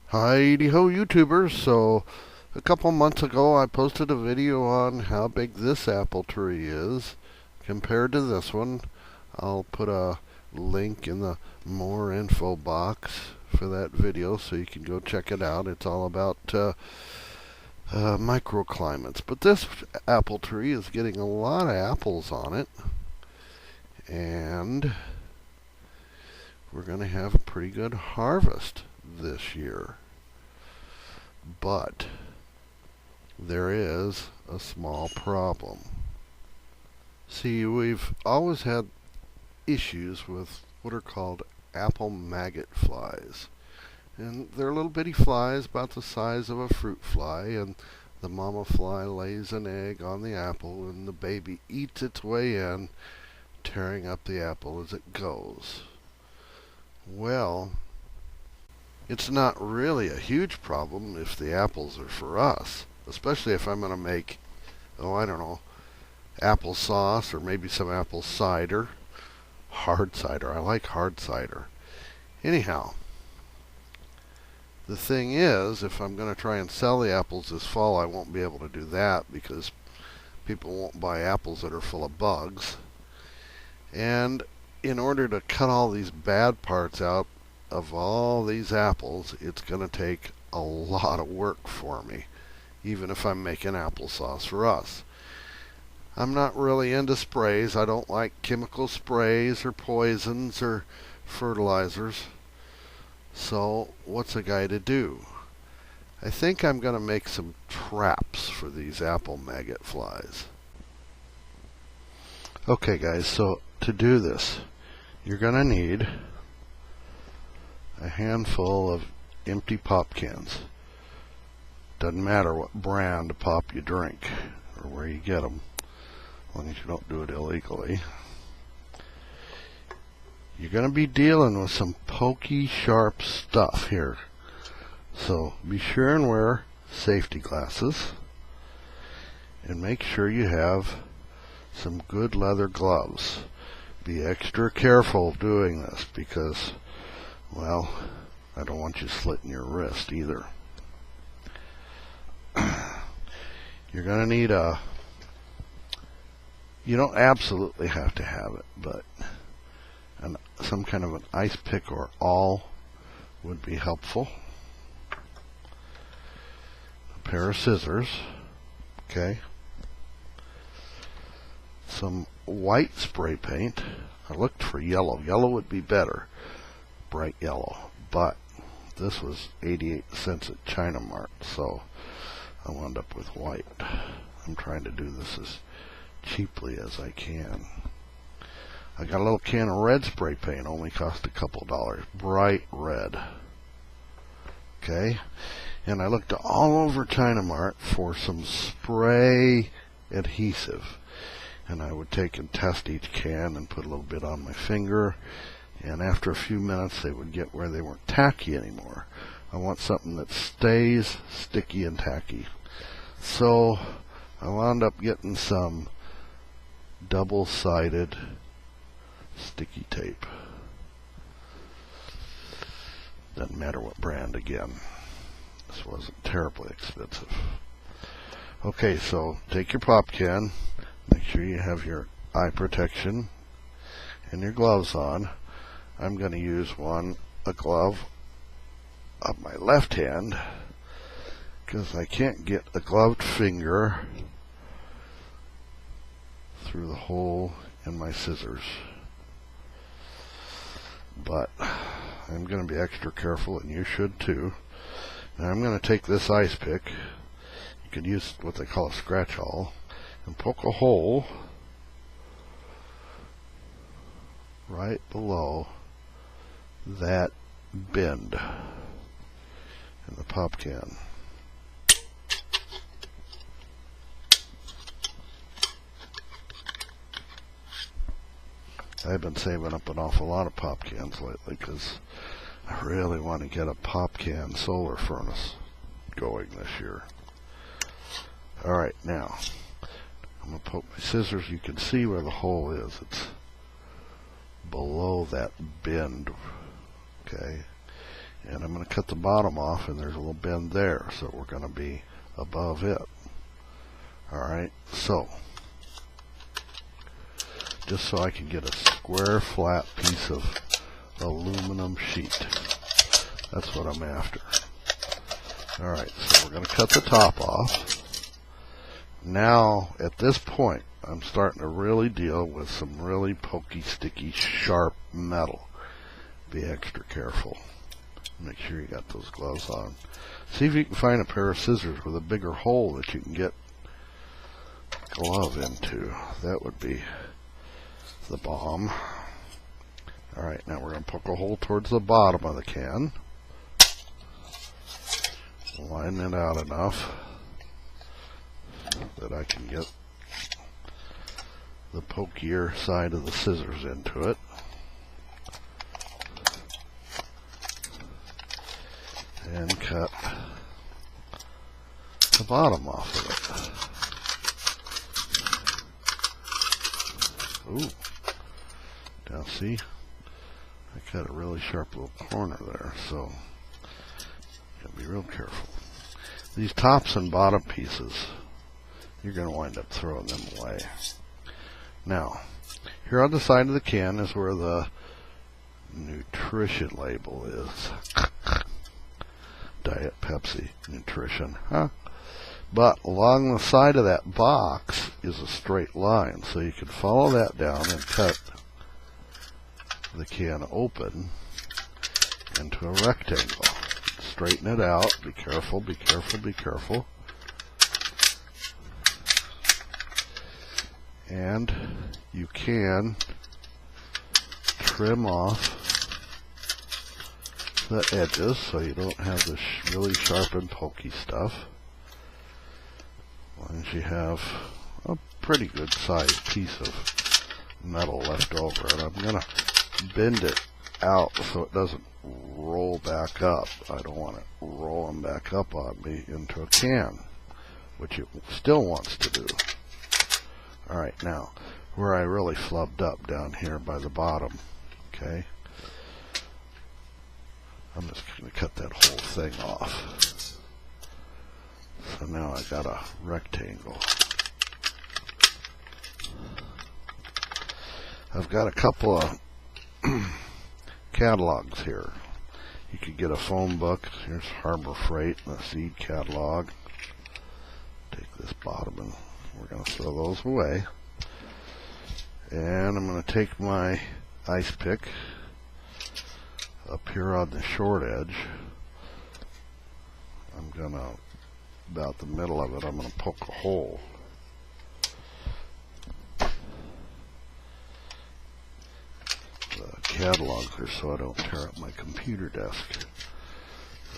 Hi-de-ho YouTubers. So a couple months ago I posted a video on how big this apple tree is compared to this one. I'll put a link in the more info box for that video so you can go check it out. It's all about microclimates. But this apple tree is getting a lot of apples on it, and we're going to have a pretty good harvest this year. But there is a small problem. See, we've always had issues with what are called apple maggot flies. And they're little bitty flies about the size of a fruit fly, and the mama fly lays an egg on the apple, and the baby eats its way in, tearing up the apple as it goes. Well, it's not really a huge problem if the apples are for us, especially if I'm going to make, apple sauce or maybe some apple cider. Hard cider. I like hard cider. Anyhow, the thing is, if I'm going to try and sell the apples this fall, I won't be able to do that because people won't buy apples that are full of bugs. And in order to cut all these bad parts out of all these apples, it's going to take a lot of work for me, even if I'm making applesauce for us. I'm not really into sprays. I don't like chemical sprays or poisons or fertilizers. So what's a guy to do? I think I'm going to make some traps for these apple maggot flies. Okay guys, so to do this, you're going to need a handful of empty pop cans. Doesn't matter what brand of pop you drink or where you get them, as long as you don't do it illegally. You're going to be dealing with some pokey, sharp stuff here. So be sure and wear safety glasses, and make sure you have some good leather gloves. Be extra careful doing this because, well, I don't want you slitting your wrist either. You're going to need you don't absolutely have to have it, but some kind of an ice pick or awl would be helpful. A pair of scissors, okay. Some white spray paint. I looked for yellow. Yellow would be better. Bright yellow. But this was 88 cents at China Mart, so I wound up with white. I'm trying to do this as cheaply as I can. I got a little can of red spray paint, only cost a couple dollars. Bright red. Okay? And I looked all over China Mart for some spray adhesive. And I would take and test each can and put a little bit on my finger. And after a few minutes, they would get where they weren't tacky anymore. I want something that stays sticky and tacky. So I wound up getting some double-sided sticky tape. Doesn't matter what brand again. This wasn't terribly expensive. Okay, so take your pop can. Make sure you have your eye protection and your gloves on. I'm going to use a glove of my left hand because I can't get a gloved finger through the hole in my scissors. But I'm going to be extra careful, and you should too. Now I'm going to take this ice pick. You could use what they call a scratch awl, and poke a hole right below that bend in the pop can. I've been saving up an awful lot of pop cans lately because I really want to get a pop can solar furnace going this year. Alright, now I'm going to poke my scissors. You can see where the hole is. It's below that bend. Okay. And I'm going to cut the bottom off, and there's a little bend there, so we're going to be above it. Alright, so just so I can get a square flat piece of aluminum sheet. That's what I'm after. Alright, so we're going to cut the top off. Now, at this point, I'm starting to really deal with some really pokey, sticky, sharp metal. Be extra careful. Make sure you got those gloves on. See if you can find a pair of scissors with a bigger hole that you can get glove into. That would be the bomb. Alright, now we're going to poke a hole towards the bottom of the can. Line it out enough that I can get the pokier side of the scissors into it. And cut the bottom off of it. Ooh. Now see, I cut a really sharp little corner there, so you gotta be real careful. These tops and bottom pieces, you're going to wind up throwing them away. Now, here on the side of the can is where the nutrition label is. Diet Pepsi nutrition, huh? But along the side of that box is a straight line, so you can follow that down and cut the can open into a rectangle. Straighten it out. Be careful, be careful, be careful. And you can trim off the edges so you don't have this really sharp and pokey stuff. As long as you have a pretty good sized piece of metal left over, and I'm going to bend it out so it doesn't roll back up. I don't want it rolling back up on me into a can, which it still wants to do. Alright, now, where I really flubbed up down here by the bottom, okay, I'm just going to cut that whole thing off. So now I got a rectangle. I've got a couple of catalogs here. You could get a phone book. Here's Harbor Freight and the seed catalog. Take this bottom and we're going to throw those away. And I'm going to take my ice pick up here on the short edge. I'm going to, about the middle of it, I'm going to poke a hole. The catalogs are so I don't tear up my computer desk.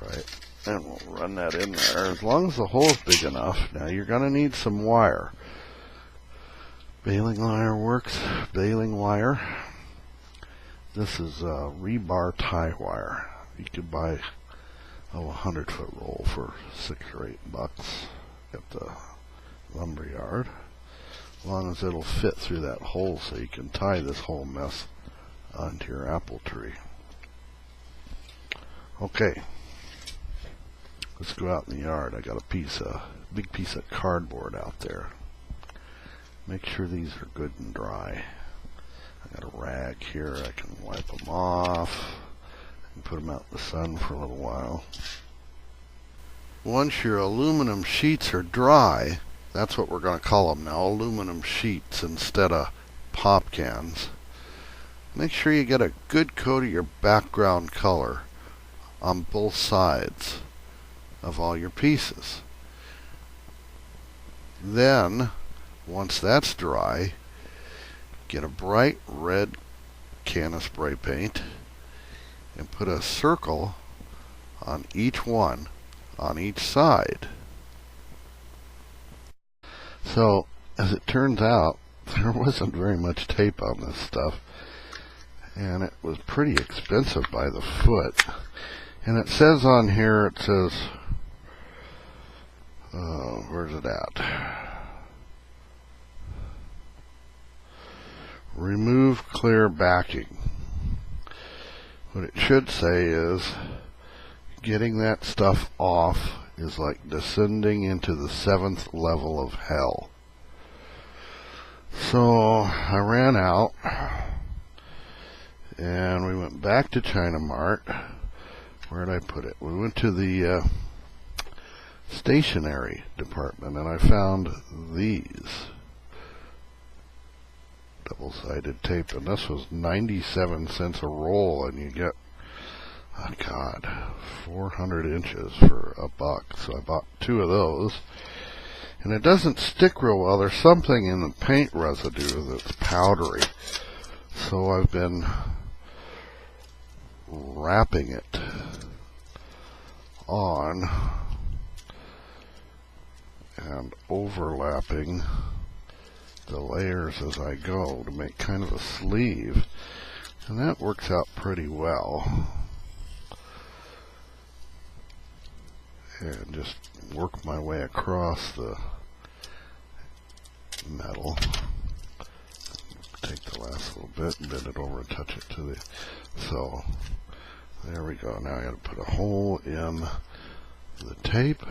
Right. And we'll run that in there. As long as the hole is big enough. Now you're going to need some wire. Baling wire works. Baling wire. This is rebar tie wire. You could buy a 100-foot roll for $6 or $8 at the lumber yard. As long as it'll fit through that hole so you can tie this whole mess onto your apple tree. Okay. Let's go out in the yard. I got a big piece of cardboard out there. Make sure these are good and dry. I got a rag here. I can wipe them off and put them out in the sun for a little while. Once your aluminum sheets are dry, that's what we're going to call them now, aluminum sheets instead of pop cans. Make sure you get a good coat of your background color on both sides of all your pieces. Then, once that's dry, get a bright red can of spray paint and put a circle on each one on each side. So, as it turns out, there wasn't very much tape on this stuff. and it was pretty expensive by the foot. And it says on here, it says, where's it at? Remove clear backing. What it should say is, getting that stuff off is like descending into the 7th level of hell. So I ran out, and we went back to China Mart. Where did I put it? We went to the stationery department, and I found these double-sided tape, and this was 97 cents a roll, and you get, oh God, 400 inches for $1. So I bought 2 of those, and it doesn't stick real well. There's something in the paint residue that's powdery, so I've been wrapping it on and overlapping the layers as I go to make kind of a sleeve, and that works out pretty well. And just work my way across the metal. Take the last little bit and bend it over and touch it to the, so there we go. Now I got to put a hole in the tape.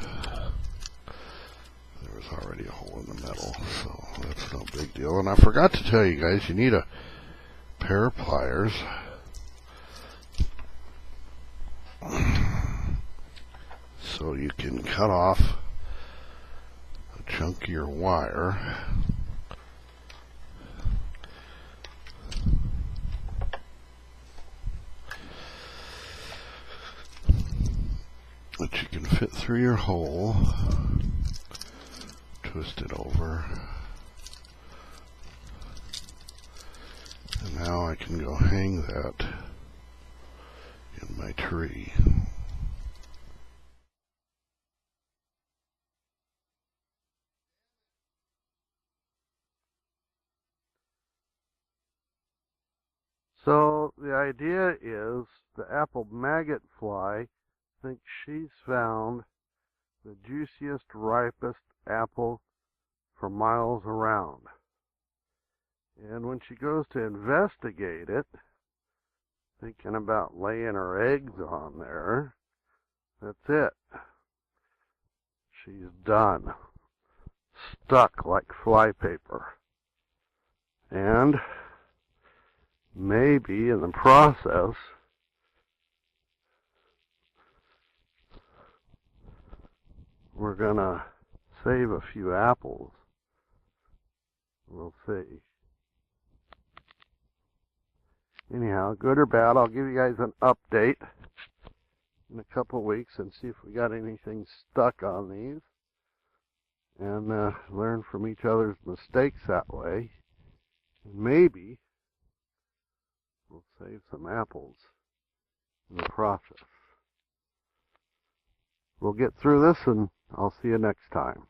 There was already a hole in the metal, so that's no big deal. And I forgot to tell you guys, you need a pair of pliers so you can cut off a chunkier wire. That you can fit through your hole. Twist it over. And now I can go hang that in my tree. So the idea is the apple maggot fly thinks she's found the juiciest, ripest apple for miles around. And when she goes to investigate it, thinking about laying her eggs on there, that's it. She's done. Stuck like flypaper. And maybe in the process, we're gonna save a few apples. We'll see. Anyhow, good or bad, I'll give you guys an update in a couple of weeks and see if we got anything stuck on these, and learn from each other's mistakes that way. And maybe we'll save some apples in the process. We'll get through this, and I'll see you next time.